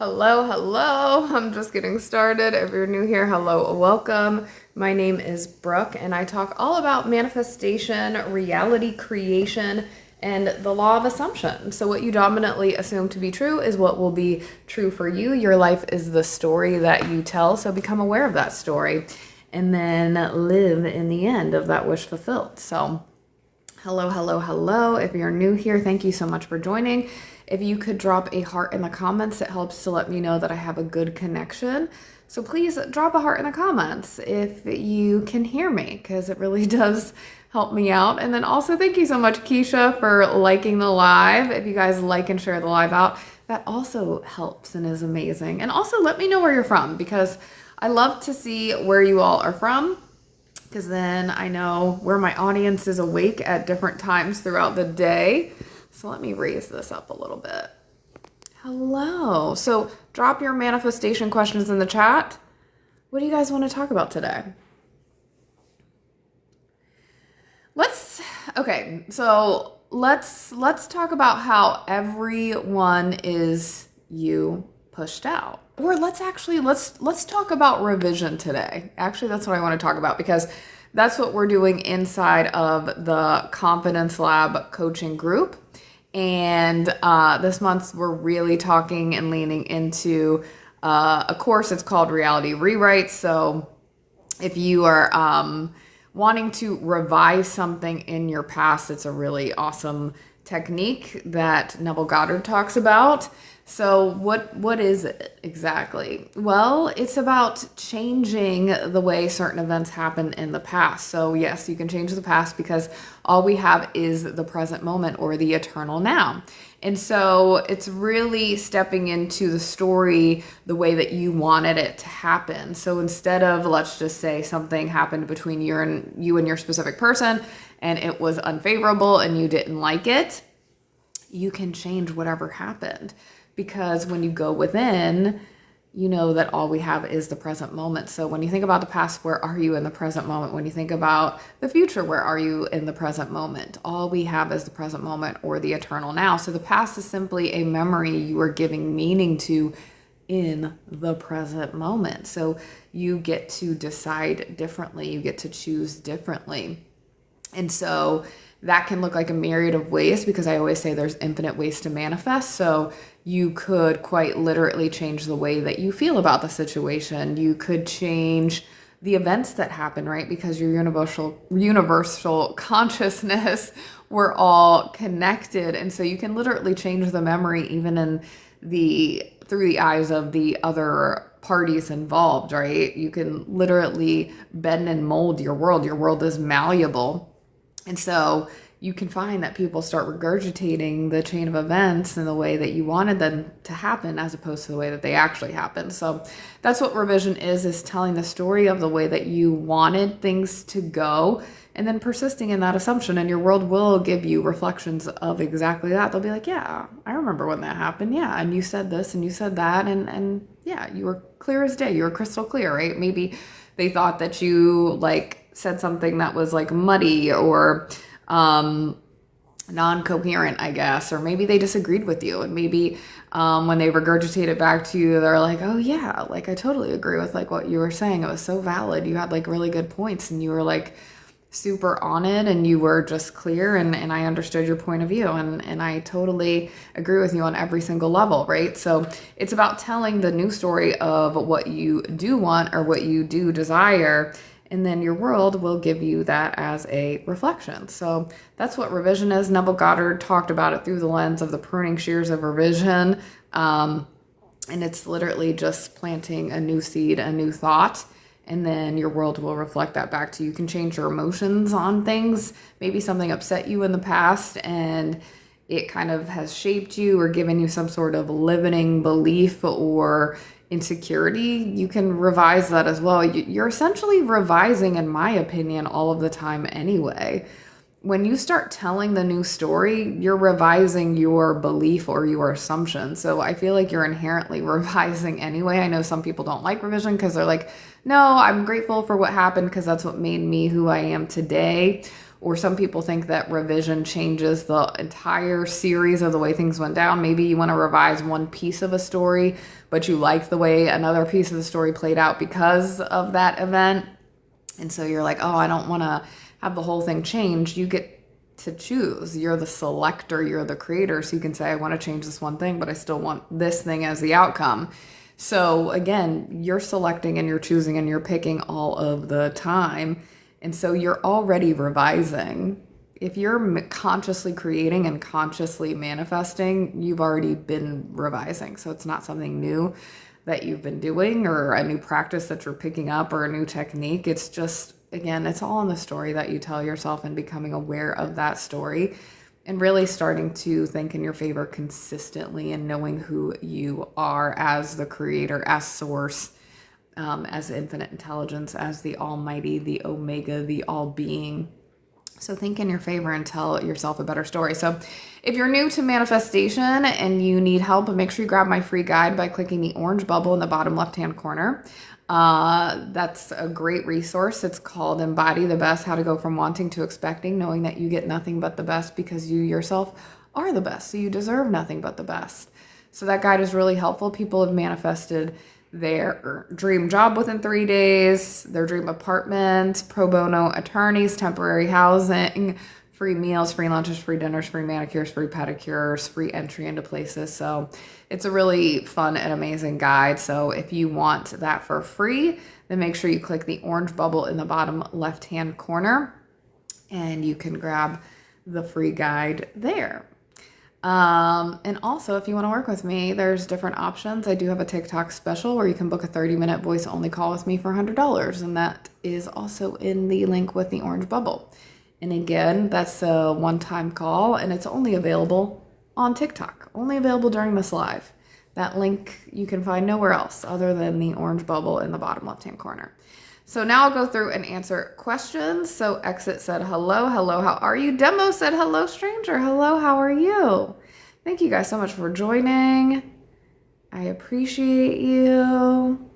Hello, hello. I'm just getting started. If you're new here, hello, welcome. My name is Brooke, and I talk all about manifestation, reality creation, and the law of assumption. So, what you dominantly assume to be true is what will be true for you. Your life is the story that you tell, so become aware of that story and then live in the end of that wish fulfilled. So, hello, hello, hello. If you're new here, thank you so much for joining. If you could drop a heart in the comments, it helps to let me know that I have a good connection. So please drop a heart in the comments if you can hear me, because it really does help me out. And then also thank you so much, Keisha, for liking the live. If you guys like and share the live out, that also helps and is amazing. And also let me know where you're from, because I love to see where you all are from, because then I know where my audience is awake at different times throughout the day. So let me raise this up a little bit. Hello. So drop your manifestation questions in the chat. What do you guys want to talk about today? Let's talk about how everyone is you pushed out. Or let's talk about revision today. Actually, that's what I want to talk about, because that's what we're doing inside of the Confidence Lab coaching group. And this month we're really talking and leaning into a course. It's called Reality Rewrite. So if you are wanting to revise something in your past, it's a really awesome technique that Neville Goddard talks about. So what is it exactly? Well, it's about changing the way certain events happen in the past. So yes, you can change the past, because all we have is the present moment, or the eternal now. And so it's really stepping into the story the way that you wanted it to happen. So instead of, let's just say something happened between you and your specific person, and it was unfavorable and you didn't like it, you can change whatever happened. Because when you go within, you know that all we have is the present moment. So when you think about the past, where are you in the present moment? When you think about the future, where are you in the present moment? All we have is the present moment, or the eternal now. So the past is simply a memory you are giving meaning to in the present moment. So you get to decide differently. You get to choose differently. And so that can look like a myriad of ways, because I always say there's infinite ways to manifest. So you could quite literally change the way that you feel about the situation. You could change the events that happen, right? Because your universal consciousness, we're all connected. And so you can literally change the memory even through the eyes of the other parties involved, right? You can literally bend and mold your world. Your world is malleable. And so you can find that people start regurgitating the chain of events in the way that you wanted them to happen, as opposed to the way that they actually happen. So that's what revision is telling the story of the way that you wanted things to go, and then persisting in that assumption. And your world will give you reflections of exactly that. They'll be like, yeah, I remember when that happened. Yeah. And you said this and you said that. And yeah, you were clear as day. You were crystal clear, right? Maybe they thought that you said something that was muddy or non-coherent, I guess, or maybe they disagreed with you, and maybe when they regurgitate it back to you, they're like, oh yeah, I totally agree with what you were saying. It was so valid. You had really good points, and you were super on it, and you were just clear, and I understood your point of view, and I totally agree with you on every single level, right? So it's about telling the new story of what you do want, or what you do desire, and then your world will give you that as a reflection. So that's what revision is. Neville Goddard talked about it through the lens of the pruning shears of revision. And it's literally just planting a new seed, a new thought, and then your world will reflect that back to you. You can change your emotions on things. Maybe something upset you in the past, and it kind of has shaped you or given you some sort of limiting belief or insecurity. You can revise that as well. You're essentially revising, in my opinion, all of the time anyway. When you start telling the new story, you're revising your belief or your assumption. So I feel like you're inherently revising anyway. I know some people don't like revision because they're like, no, I'm grateful for what happened because that's what made me who I am today. Or some people think that revision changes the entire series of the way things went down. Maybe you want to revise one piece of a story, but you like the way another piece of the story played out because of that event. And so you're like, oh, I don't want to have the whole thing changed. You get to choose. You're the selector, you're the creator. So you can say, I want to change this one thing, but I still want this thing as the outcome. So again, you're selecting and you're choosing and you're picking all of the time. And so you're already revising. If you're consciously creating and consciously manifesting, you've already been revising. So it's not something new that you've been doing or a new practice that you're picking up or a new technique. It's just, again, it's all in the story that you tell yourself and becoming aware of that story and really starting to think in your favor consistently and knowing who you are as the creator, as source, as infinite intelligence, as the almighty, the omega, the all-being. So think in your favor and tell yourself a better story. So if you're new to manifestation and you need help, make sure you grab my free guide by clicking the orange bubble in the bottom left-hand corner. That's a great resource. It's called Embody the Best, How to Go From Wanting to Expecting, knowing that you get nothing but the best because you yourself are the best. So you deserve nothing but the best. So that guide is really helpful. People have manifested their dream job within 3 days, their dream apartment, pro bono attorneys, temporary housing, free meals, free lunches, free dinners, free manicures, free pedicures, free entry into places. So it's a really fun and amazing guide. So if you want that for free, then make sure you click the orange bubble in the bottom left-hand corner and you can grab the free guide there. And also, if you want to work with me, there's different options. I do have a TikTok special where you can book a 30-minute voice only call with me for $100. And that is also in the link with the orange bubble. And again, that's a one-time call and it's only available on TikTok, only available during this live. That link you can find nowhere else other than the orange bubble in the bottom left-hand corner. So now I'll go through and answer questions. So Exit said, hello, how are you? Demo said, hello, stranger. Hello, how are you? Thank you guys so much for joining. I appreciate you.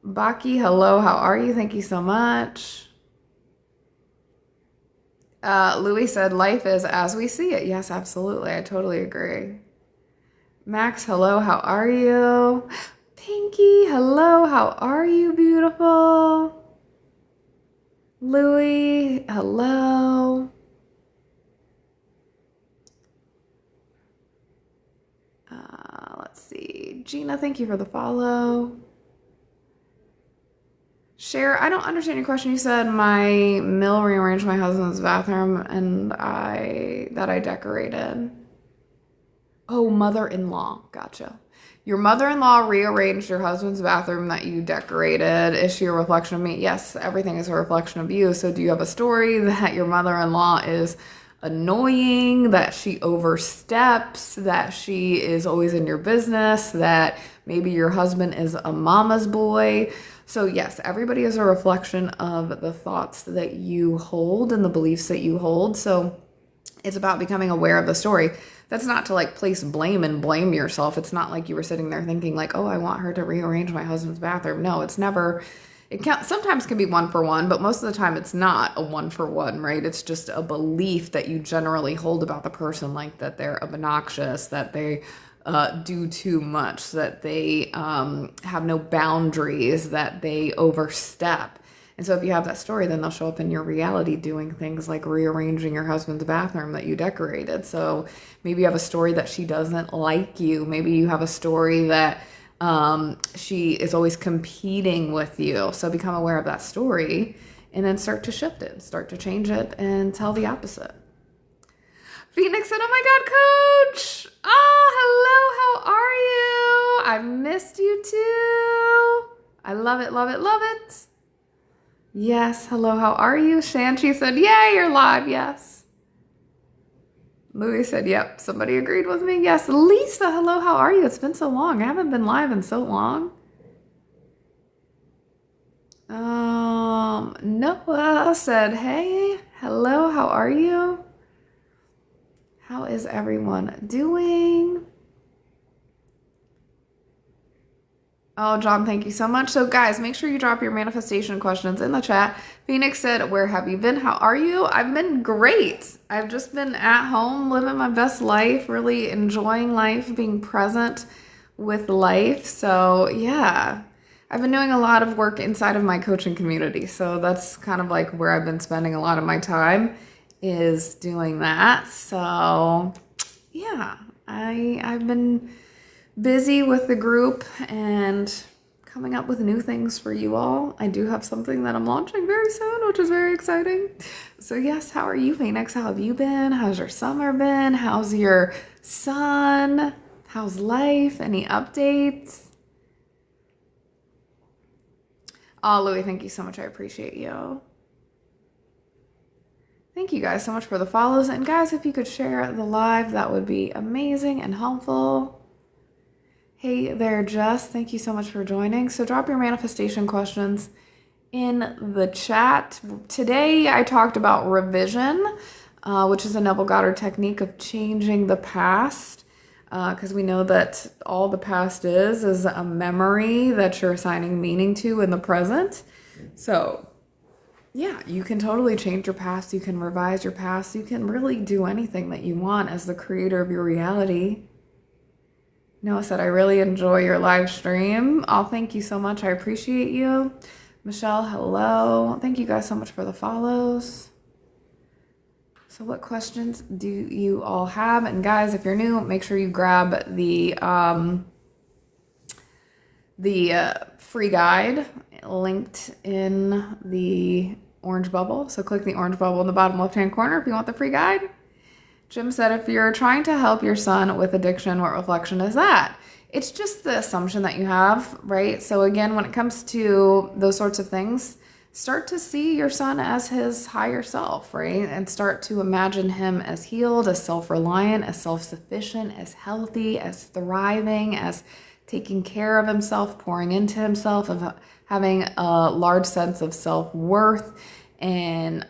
Baki, hello, how are you? Thank you so much. Louis said, life is as we see it. Yes, absolutely. I totally agree. Max, hello, how are you? Pinky, hello, how are you, beautiful? Louis, hello. Let's see. Gina, thank you for the follow. Cher, I don't understand your question. You said my mill rearranged my husband's bathroom and I decorated. Oh, mother-in-law. Gotcha. Your mother-in-law rearranged your husband's bathroom that you decorated. Is she a reflection of me? Yes, everything is a reflection of you. So do you have a story that your mother-in-law is annoying, that she oversteps, that she is always in your business, that maybe your husband is a mama's boy? So yes, everybody is a reflection of the thoughts that you hold and the beliefs that you hold. So it's about becoming aware of the story. That's not to like place blame and blame yourself. It's not like you were sitting there thinking like, oh, I want her to rearrange my husband's bathroom. No, it's never, sometimes can be one for one, but most of the time it's not a one for one, right? It's just a belief that you generally hold about the person, like that they're obnoxious, that they do too much, that they have no boundaries, that they overstep. And so if you have that story, then they'll show up in your reality doing things like rearranging your husband's bathroom that you decorated. So maybe you have a story that she doesn't like you. Maybe you have a story that she is always competing with you. So become aware of that story and then start to shift it, start to change it and tell the opposite. Phoenix said, oh my God, coach. Oh, hello, how are you? I've missed you too. I love it, love it, love it. Yes, hello, how are you? Shanchi said, yay, you're live, yes. Louis said, yep, somebody agreed with me. Yes, Lisa, hello, how are you? It's been so long. I haven't been live in so long. Noah said, hey, hello, how are you? How is everyone doing? Oh, John, thank you so much. So, guys, make sure you drop your manifestation questions in the chat. Phoenix said, where have you been? How are you? I've been great. I've just been at home, living my best life, really enjoying life, being present with life. So, yeah, I've been doing a lot of work inside of my coaching community. So, that's kind of like where I've been spending a lot of my time is doing that. So, yeah, I've been busy with the group and coming up with new things for you all. I do have something that I'm launching very soon, which is very exciting. So yes, how are you, Phoenix? How have you been? How's your summer been? How's your son? How's life? Any updates? Oh, Louie, thank you so much. I appreciate you. Thank you guys so much for the follows. And guys, if you could share the live, that would be amazing and helpful. Hey there, Jess. Thank you so much for joining. So drop your manifestation questions in the chat. Today, I talked about revision, which is a Neville Goddard technique of changing the past, because we know that all the past is a memory that you're assigning meaning to in the present. So yeah, you can totally change your past. You can revise your past. You can really do anything that you want as the creator of your reality. Noah said, I really enjoy your live stream. Oh, thank you so much. I appreciate you. Michelle, hello. Thank you guys so much for the follows. So what questions do you all have? And guys, if you're new, make sure you grab the free guide linked in the orange bubble. So click the orange bubble in the bottom left-hand corner if you want the free guide. Jim said, if you're trying to help your son with addiction, what reflection is that? It's just the assumption that you have, right? So again, when it comes to those sorts of things, start to see your son as his higher self, right? And start to imagine him as healed, as self-reliant, as self-sufficient, as healthy, as thriving, as taking care of himself, pouring into himself, of having a large sense of self-worth, and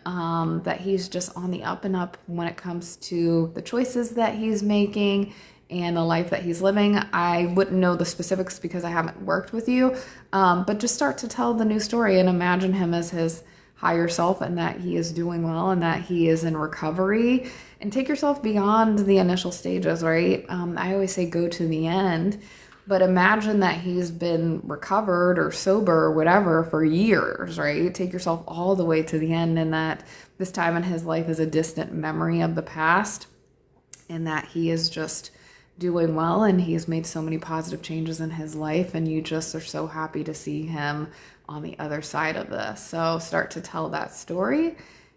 that he's just on the up and up when it comes to the choices that he's making and the life that he's living. I wouldn't know the specifics because I haven't worked with you, but just start to tell the new story and imagine him as his higher self, and that he is doing well and that he is in recovery, and take yourself beyond the initial stages, right? I always say go to the end. But imagine that he's been recovered or sober or whatever for years, right? Take yourself all the way to the end, and that this time in his life is a distant memory of the past, and that he is just doing well and he's made so many positive changes in his life, and you just are so happy to see him on the other side of this. So start to tell that story,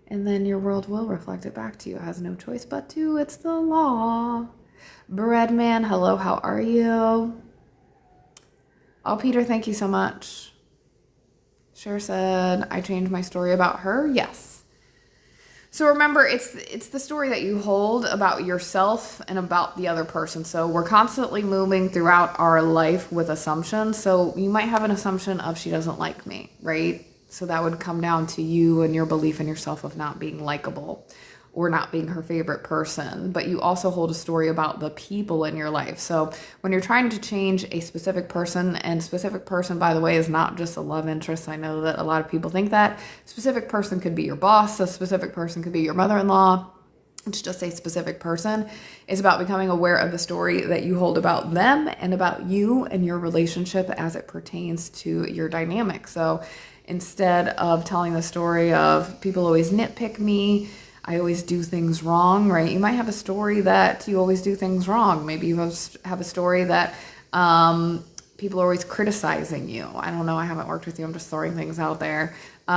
and then your world will reflect it back to you. It has no choice but to. It's the law. Breadman, hello, how are you? Oh, Peter, thank you so much. Cher said, I changed my story about her. Yes. So remember, it's the story that you hold about yourself and about the other person. So we're constantly moving throughout our life with assumptions. So you might have an assumption of she doesn't like me, right? So that would come down to you and your belief in yourself of not being likable or not being her favorite person. But you also hold a story about the people in your life. So when you're trying to change a specific person, and specific person, by the way, is not just a love interest. I know that a lot of people think that. Specific person could be your boss. A specific person could be your mother-in-law. It's just a specific person. It's about becoming aware of the story that you hold about them and about you and your relationship as it pertains to your dynamic. So instead of telling the story of people always nitpick me, I always do things wrong, right? You might have a story that you always do things wrong. Maybe you have a story that people are always criticizing you. I don't know. I haven't worked with you. I'm just throwing things out there.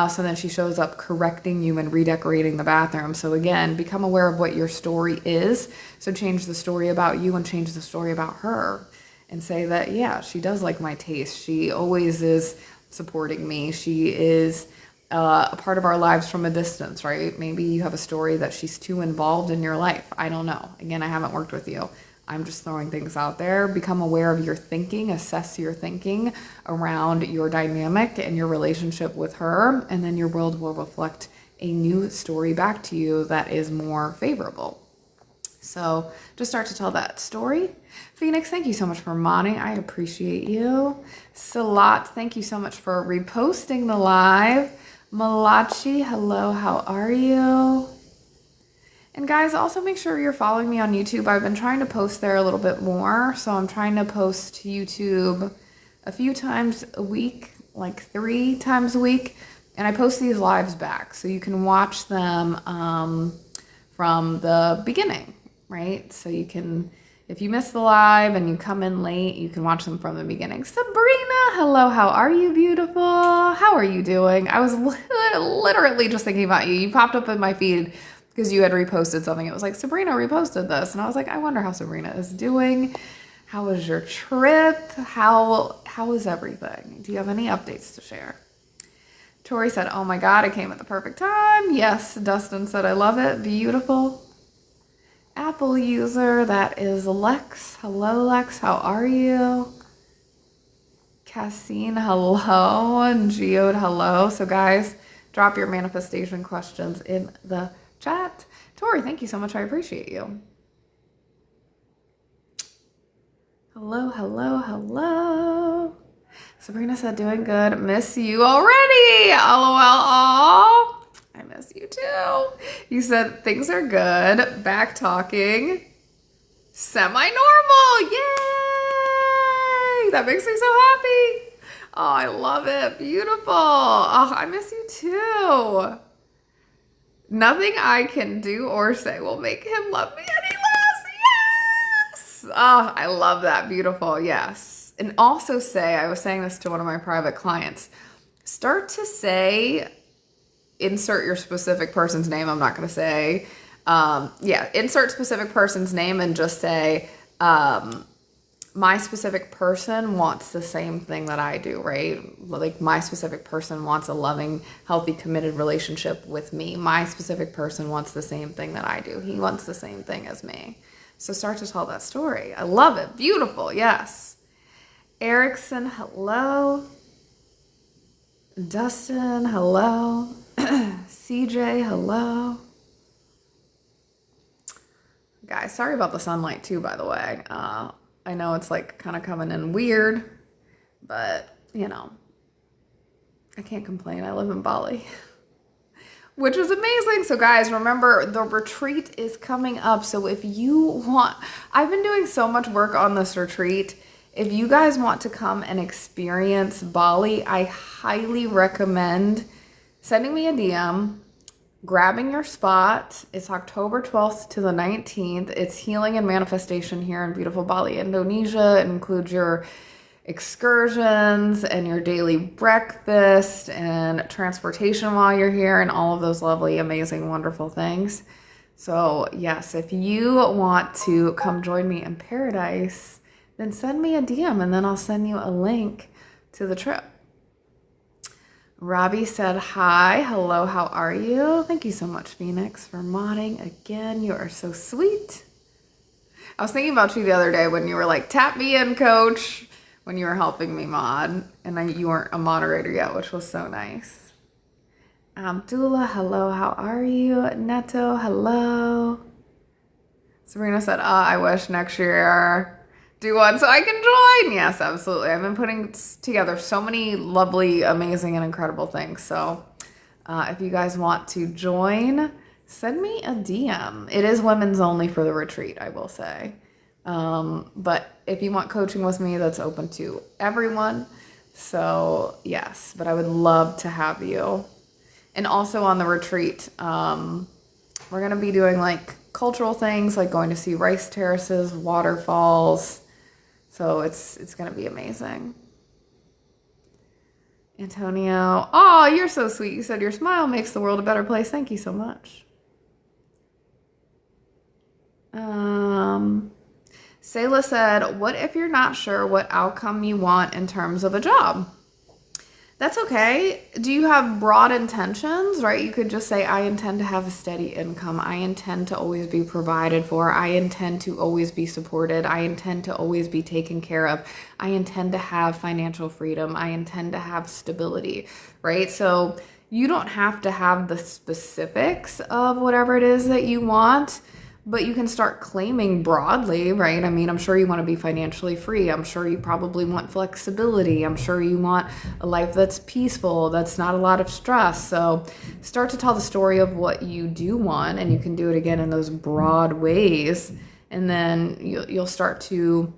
So then she shows up correcting you and redecorating the bathroom. So again, become aware of what your story is. So change the story about you and change the story about her, and say that, yeah, she does like my taste. She always is supporting me. She is a part of our lives from a distance, right? Maybe you have a story that she's too involved in your life. I don't know. Again, I haven't worked with you. I'm just throwing things out there. Become aware of your thinking, assess your thinking around your dynamic and your relationship with her, and then your world will reflect a new story back to you that is more favorable. So just start to tell that story. Phoenix, thank you so much for modding. I appreciate you. Salat, thank you so much for reposting the live. Malachi, hello, how are you? And guys, also make sure you're following me on YouTube. I've been trying to post there a little bit more. So I'm trying to post to YouTube a few times a week, like 3 times a week. And I post these lives back so you can watch them from the beginning, right? So you can, if you miss the live and you come in late, you can watch them from the beginning. Sabrina, hello, how are you, beautiful? How are you doing? I was literally just thinking about you. You popped up in my feed because you had reposted something. It was like, Sabrina reposted this. And I was like, I wonder how Sabrina is doing. How was your trip? How is everything? Do you have any updates to share? Tori said, oh my God, it came at the perfect time. Yes, Dustin said, I love it. Beautiful. Apple user, that is Lex. Hello, Lex. How are you? Cassine, hello. And Geode, hello. So guys, drop your manifestation questions in the chat. Tori, thank you so much. I appreciate you. Hello, hello, hello. Sabrina said, doing good. Miss you already. LOL. Aw. I miss you too. You said things are good. Back talking. Semi-normal. Yay. That makes me so happy. Oh, I love it. Beautiful. Oh, I miss you too. Nothing I can do or say will make him love me any less. Yes. Oh, I love that. Beautiful. Yes. And also say, I was saying this to one of my private clients, start to say, insert your specific person's name. I'm not going to say, insert specific person's name and just say, my specific person wants the same thing that I do, right? Like my specific person wants a loving, healthy, committed relationship with me. My specific person wants the same thing that I do. He wants the same thing as me. So start to tell that story. I love it. Beautiful. Yes. Erickson, hello. Dustin, hello. CJ, hello. Guys, sorry about the sunlight too, by the way. I know it's like kind of coming in weird, but you know, I can't complain. I live in Bali, which is amazing. So guys, remember the retreat is coming up. So if you want, I've been doing so much work on this retreat. If you guys want to come and experience Bali, I highly recommend sending me a DM, grabbing your spot. It's October 12th to the 19th. It's healing and manifestation here in beautiful Bali, Indonesia. It includes your excursions and your daily breakfast and transportation while you're here and all of those lovely, amazing, wonderful things. So yes, if you want to come join me in paradise, then send me a DM and then I'll send you a link to the trip. Robbie said, hi, hello, how are you? Thank you so much, Phoenix, for modding again. You are so sweet. I was thinking about you the other day when you were like, tap me in, coach, when you were helping me mod, and you weren't a moderator yet, which was so nice. Abdullah, hello, how are you? Neto, hello. Sabrina said, I wish next year do one so I can join. Yes, absolutely. I've been putting together so many lovely, amazing, and incredible things. So if you guys want to join, send me a DM. It is women's only for the retreat, I will say. But if you want coaching with me, that's open to everyone. So yes, but I would love to have you. And also on the retreat, we're going to be doing like cultural things, like going to see rice terraces, waterfalls. So it's going to be amazing. Antonio, oh, you're so sweet. You said your smile makes the world a better place. Thank you so much. Sayla said, what if you're not sure what outcome you want in terms of a job? That's okay. Do you have broad intentions, right? You could just say, I intend to have a steady income. I intend to always be provided for. I intend to always be supported. I intend to always be taken care of. I intend to have financial freedom. I intend to have stability, right? So you don't have to have the specifics of whatever it is that you want, But you can start claiming broadly, right? I mean, I'm sure you want to be financially free. I'm sure you probably want flexibility. I'm sure you want a life that's peaceful, that's not a lot of stress. So start to tell the story of what you do want, and you can do it again in those broad ways. And then you'll start to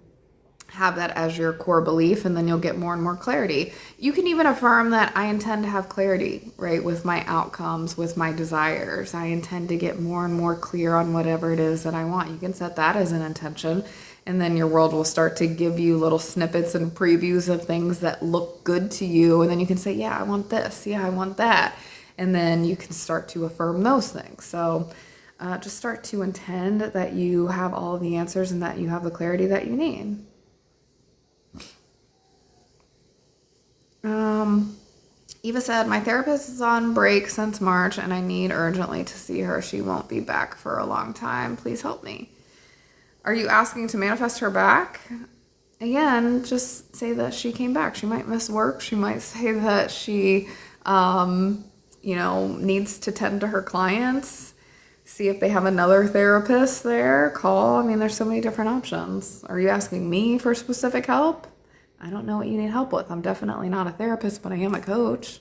have that as your core belief, and then you'll get more and more clarity. You can even affirm that I intend to have clarity, right, with my outcomes, with my desires. I intend to get more and more clear on whatever it is that I want. You can set that as an intention, and then your world will start to give you little snippets and previews of things that look good to you, and then you can say, yeah, I want this, yeah, I want that, and then you can start to affirm those things. So just start to intend that you have all of the answers and that you have the clarity that you need. Eva said, my therapist is on break since March and I need urgently to see her. She won't be back for a long time. Please help me. Are you asking to manifest her back? Again, just say that she came back. She might miss work. She might say that she, needs to tend to her clients. See if they have another therapist there. Call. I mean, there's so many different options. Are you asking me for specific help? I don't know what you need help with. I'm definitely not a therapist, but I am a coach.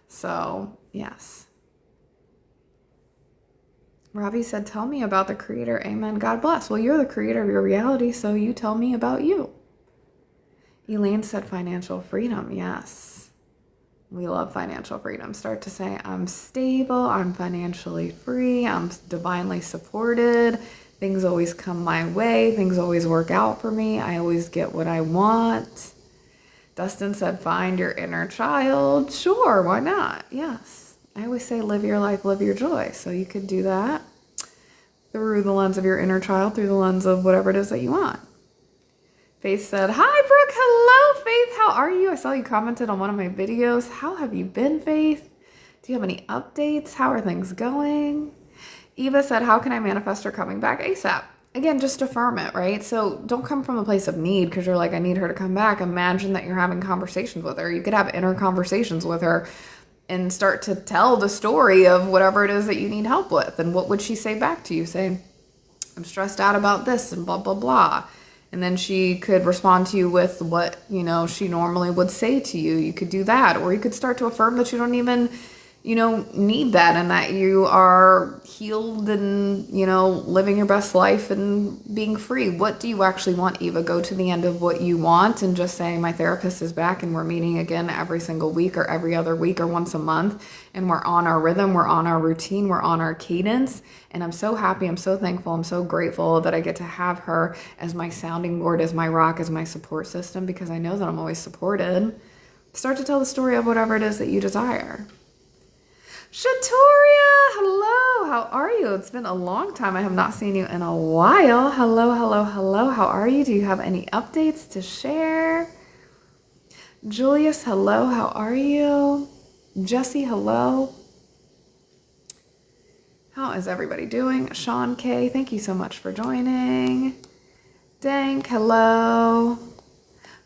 So, yes. Robbie said, tell me about the creator. Amen. God bless. Well, you're the creator of your reality, so you tell me about you. Elaine said, financial freedom. Yes. We love financial freedom. Start to say, I'm stable. I'm financially free. I'm divinely supported. Things always come my way. Things always work out for me. I always get what I want. Dustin said, find your inner child. Sure, why not? Yes. I always say, live your life, live your joy. So you could do that through the lens of your inner child, through the lens of whatever it is that you want. Faith said, hi, Brooke. Hello, Faith. How are you? I saw you commented on one of my videos. How have you been, Faith? Do you have any updates? How are things going? Eva said, how can I manifest her coming back ASAP? Again, just affirm it, right? So don't come from a place of need because you're like, I need her to come back. Imagine that you're having conversations with her. You could have inner conversations with her and start to tell the story of whatever it is that you need help with. And what would she say back to you? Say, I'm stressed out about this and blah, blah, blah. And then she could respond to you with what, she normally would say to you. You could do that. Or you could start to affirm that you don't even need that and that you are healed and, living your best life and being free. What do you actually want, Eva? Go to the end of what you want and just say, my therapist is back and we're meeting again every single week or every other week or once a month. And we're on our rhythm. We're on our routine. We're on our cadence. And I'm so happy. I'm so thankful. I'm so grateful that I get to have her as my sounding board, as my rock, as my support system, because I know that I'm always supported. Start to tell the story of whatever it is that you desire. Shatoria, hello, how are you? It's been a long time. I have not seen you in a while. Hello, hello, hello. How are you? Do you have any updates to share? Julius, hello, how are you? Jesse, hello. How is everybody doing? Sean K, thank you so much for joining. Dank, hello.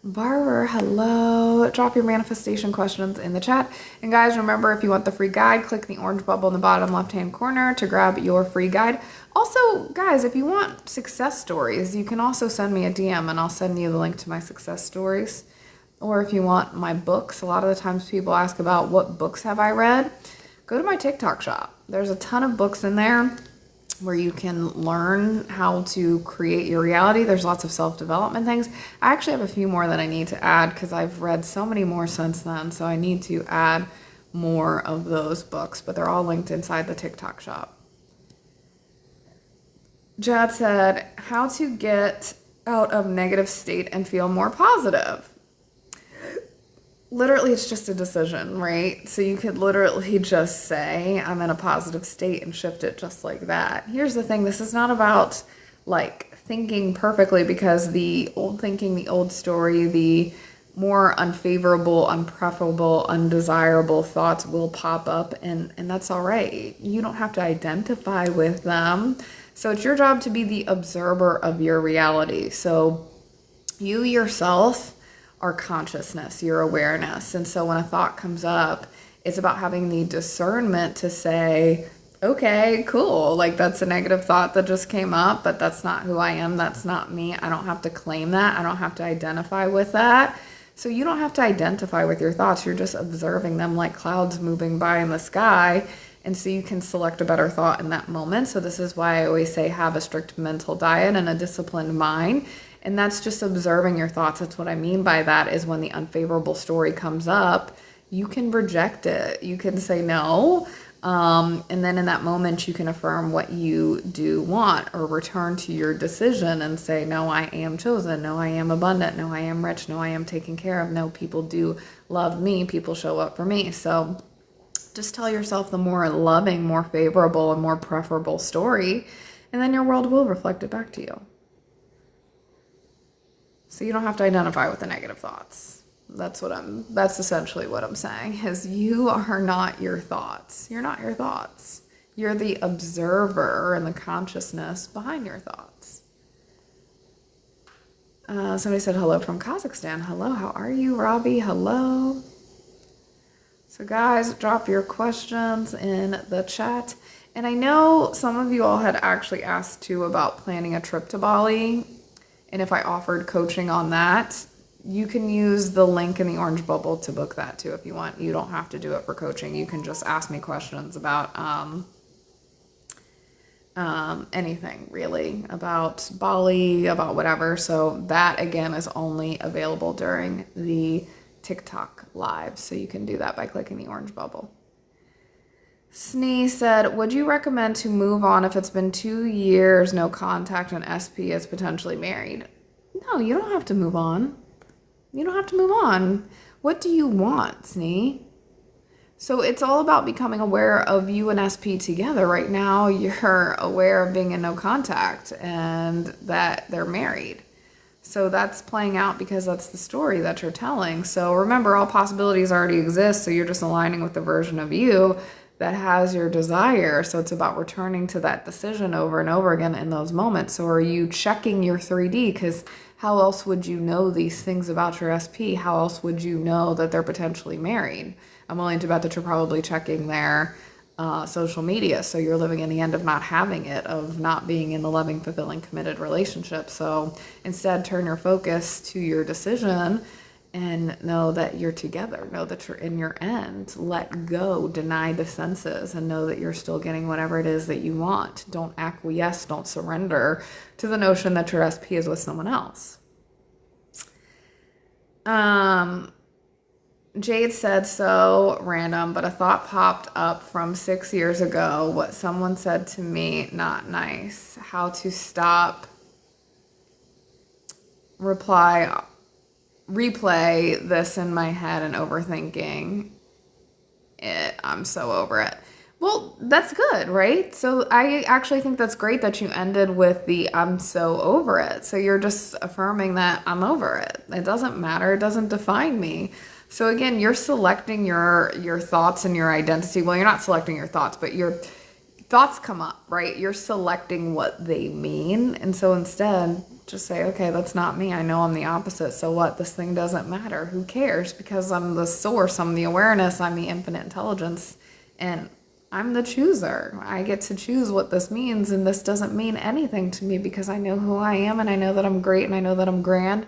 Barber, hello. Drop your manifestation questions in the chat. And guys, remember, if you want the free guide, click the orange bubble in the bottom left-hand corner to grab your free guide. Also, guys, if you want success stories, you can also send me a DM and I'll send you the link to my success stories. Or if you want my books, a lot of the times people ask about what books have I read. Go to my TikTok shop. There's a ton of books in there where you can learn how to create your reality. There's lots of self-development things. I actually have a few more that I need to add because I've read so many more since then. So I need to add more of those books, but they're all linked inside the TikTok shop. Jad said, how to get out of negative state and feel more positive. Literally, it's just a decision, right? So you could literally just say, I'm in a positive state and shift it just like that. Here's the thing. This is not about like thinking perfectly, because the old thinking, the old story, the more unfavorable, unpreferable, undesirable thoughts will pop up, and that's all right. You don't have to identify with them. So it's your job to be the observer of your reality. So you yourself are consciousness, your awareness. And so when a thought comes up, it's about having the discernment to say, okay, cool. Like that's a negative thought that just came up, but that's not who I am. That's not me. I don't have to claim that. I don't have to identify with that. So you don't have to identify with your thoughts. You're just observing them like clouds moving by in the sky. And so you can select a better thought in that moment. So this is why I always say have a strict mental diet and a disciplined mind. And that's just observing your thoughts. That's what I mean by that is when the unfavorable story comes up, you can reject it. You can say no. And then in that moment, you can affirm what you do want or return to your decision and say, no, I am chosen. No, I am abundant. No, I am rich. No, I am taken care of. No, people do love me. People show up for me. So just tell yourself the more loving, more favorable, and more preferable story, and then your world will reflect it back to you. So you don't have to identify with the negative thoughts. That's essentially what I'm saying, is you are not your thoughts. You're not your thoughts. You're the observer and the consciousness behind your thoughts. Somebody said hello from Kazakhstan. Hello, how are you, Robbie? Hello. So guys, drop your questions in the chat. And I know some of you all had actually asked too about planning a trip to Bali. And if I offered coaching on that, you can use the link in the orange bubble to book that too if you want. You don't have to do it for coaching. You can just ask me questions about anything really, about Bali, about whatever. So that again is only available during the TikTok live. So you can do that by clicking the orange bubble. Snee said, would you recommend to move on if it's been 2 years, no contact, and SP is potentially married? No, you don't have to move on. You don't have to move on. What do you want, Snee? So it's all about becoming aware of you and SP together. Right now, you're aware of being in no contact and that they're married. So that's playing out because that's the story that you're telling. So remember, all possibilities already exist. So you're just aligning with the version of you that has your desire. So it's about returning to that decision over and over again in those moments. So are you checking your 3D? Because how else would you know these things about your SP? How else would you know that they're potentially married? I'm willing to bet that you're probably checking their social media. So you're living in the end of not having it, of not being in the loving, fulfilling, committed relationship. So instead, turn your focus to your decision and know that you're together. Know that you're in your end. Let go, deny the senses, and know that you're still getting whatever it is that you want. Don't acquiesce, don't surrender to the notion that your SP is with someone else. Jade said, so random, but a thought popped up from 6 years ago. What someone said to me, not nice. How to stop, replay this in my head and overthinking it. I'm so over it. Well, that's good, right? So I actually think that's great that you ended with the I'm so over it. So you're just affirming that I'm over it. It doesn't matter. It doesn't define me. So again, you're selecting your thoughts and your identity. Well, you're not selecting your thoughts, but your thoughts come up, right? You're selecting what they mean. And so instead, just say, okay, that's not me. I know I'm the opposite. So what? This thing doesn't matter. Who cares? Because I'm the source. I'm the awareness. I'm the infinite intelligence. And I'm the chooser. I get to choose what this means. And this doesn't mean anything to me because I know who I am and I know that I'm great and I know that I'm grand.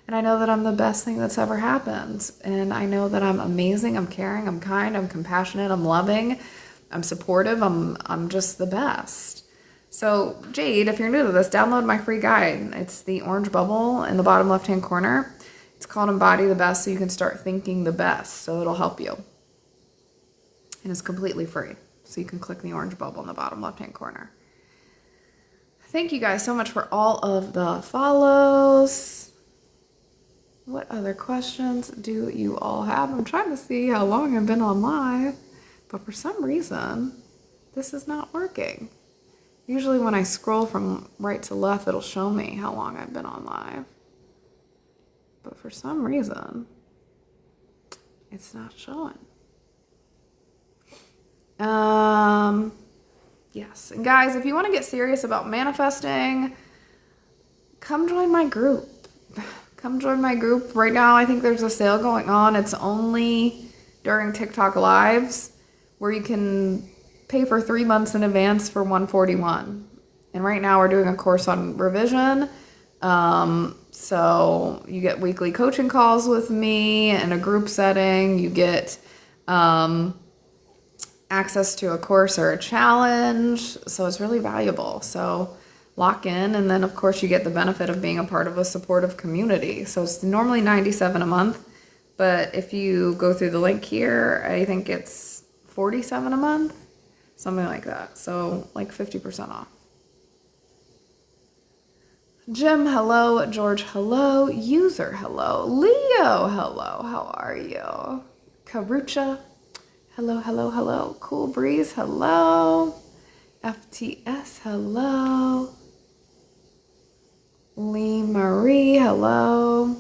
And I know that I'm the best thing that's ever happened. And I know that I'm amazing, I'm caring, I'm kind, I'm compassionate, I'm loving, I'm supportive, I'm just the best. So Jade, if you're new to this, download my free guide. It's the orange bubble in the bottom left-hand corner. It's called Embody the Best, so you can start thinking the best. So it'll help you. And it's completely free. So you can click the orange bubble in the bottom left-hand corner. Thank you guys so much for all of the follows. What other questions do you all have? I'm trying to see how long I've been on live, but for some reason, this is not working. Usually when I scroll from right to left, it'll show me how long I've been on live. But for some reason, it's not showing. Yes. And guys, if you want to get serious about manifesting, come join my group. Come join my group. Right now, I think there's a sale going on. It's only during TikTok lives where you can pay for 3 months in advance for $141. And right now we're doing a course on revision. So you get weekly coaching calls with me in a group setting. You get access to a course or a challenge. So it's really valuable. So lock in. And then, of course, you get the benefit of being a part of a supportive community. So it's normally $97 a month. But if you go through the link here, I think it's $47 a month. Something like that. So like 50% off. Jim, hello. George, hello. User, hello. Leo, hello. How are you? Karucha, hello, hello, hello. Cool Breeze, hello. FTS, hello. Lee Marie, hello.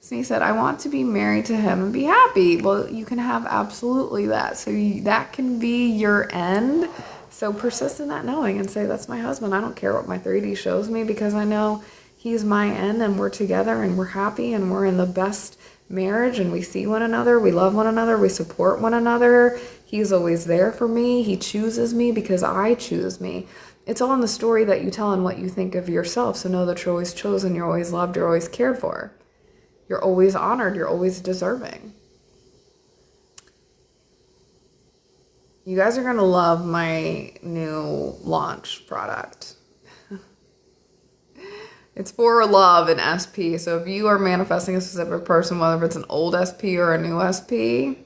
So he said, I want to be married to him and be happy. Well, you can have absolutely that. So that can be your end. So persist in that knowing and say, that's my husband. I don't care what my 3D shows me because I know he's my end and we're together and we're happy and we're in the best marriage and we see one another. We love one another. We support one another. He's always there for me. He chooses me because I choose me. It's all in the story that you tell and what you think of yourself. So know that you're always chosen. You're always loved. You're always cared for. You're always honored. You're always deserving. You guys are going to love my new launch product. It's for love in SP. So if you are manifesting a specific person, whether it's an old SP or a new SP,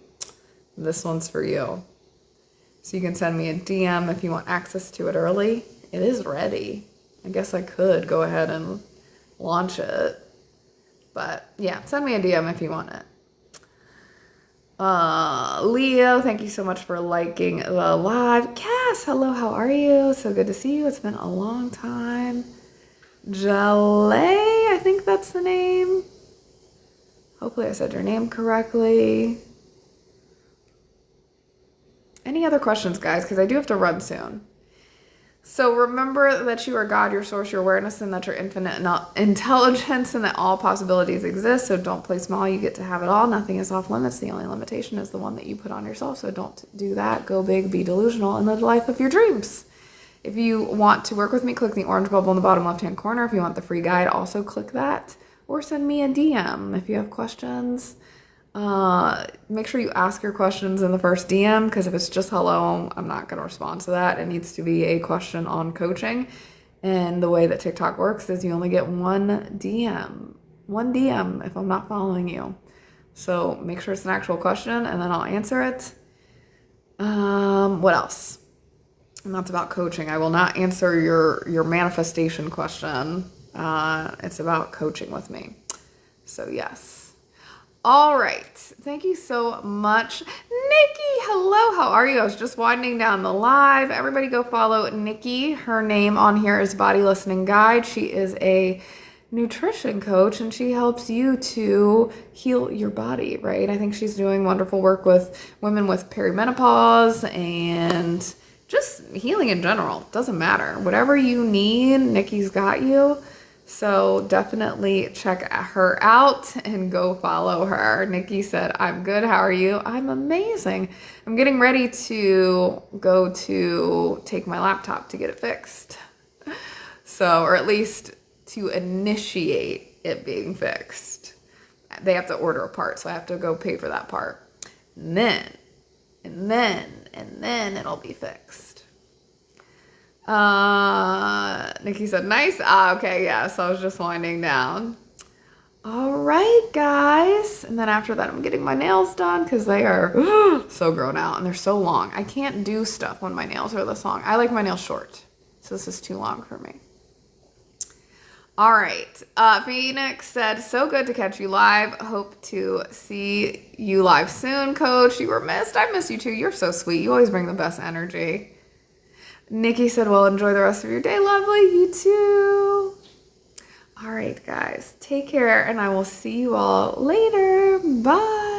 this one's for you. So you can send me a DM if you want access to it early. It is ready. I guess I could go ahead and launch it. But yeah, send me a DM if you want it. Leo, thank you so much for liking the live. Cass, hello, how are you? So good to see you. It's been a long time. Jale, I think that's the name. Hopefully I said your name correctly. Any other questions, guys? Because I do have to run soon. So remember that you are God, your source, your awareness, and that you're infinite intelligence and that all possibilities exist. So don't play small. You get to have it all. Nothing is off limits. The only limitation is the one that you put on yourself. So don't do that. Go big, be delusional, and live the life of your dreams. If you want to work with me, click the orange bubble in the bottom left-hand corner. If you want the free guide, also click that. Or send me a DM if you have questions. Make sure you ask your questions in the first DM, because if it's just hello, I'm not going to respond to that. It needs to be a question on coaching. And the way that TikTok works is you only get one DM if I'm not following you. So make sure it's an actual question and then I'll answer it. What else? And that's about coaching. I will not answer your manifestation question. It's about coaching with me. So yes. All right. Thank you so much. Nikki, hello. How are you? I was just winding down the live. Everybody go follow Nikki. Her name on here is Body Listening Guide. She is a nutrition coach and she helps you to heal your body, right? I think she's doing wonderful work with women with perimenopause and just healing in general. Doesn't matter. Whatever you need, Nikki's got you. So definitely check her out and go follow her. Nikki said, I'm good. How are you? I'm amazing. I'm getting ready to go to take my laptop to get it fixed. So, or at least to initiate it being fixed. They have to order a part, so I have to go pay for that part. And then it'll be fixed. Nikki said, nice. Okay, yeah, so I was just winding down. All right, guys. And then after that, I'm getting my nails done because they are so grown out and they're so long. I can't do stuff when my nails are this long. I like my nails short, so this is too long for me. All right. Phoenix said, so good to catch you live. Hope to see you live soon, coach. You were missed. I miss you too. You're so sweet. You always bring the best energy. Nikki said, well, enjoy the rest of your day, lovely. You too. All right, guys. Take care, and I will see you all later. Bye.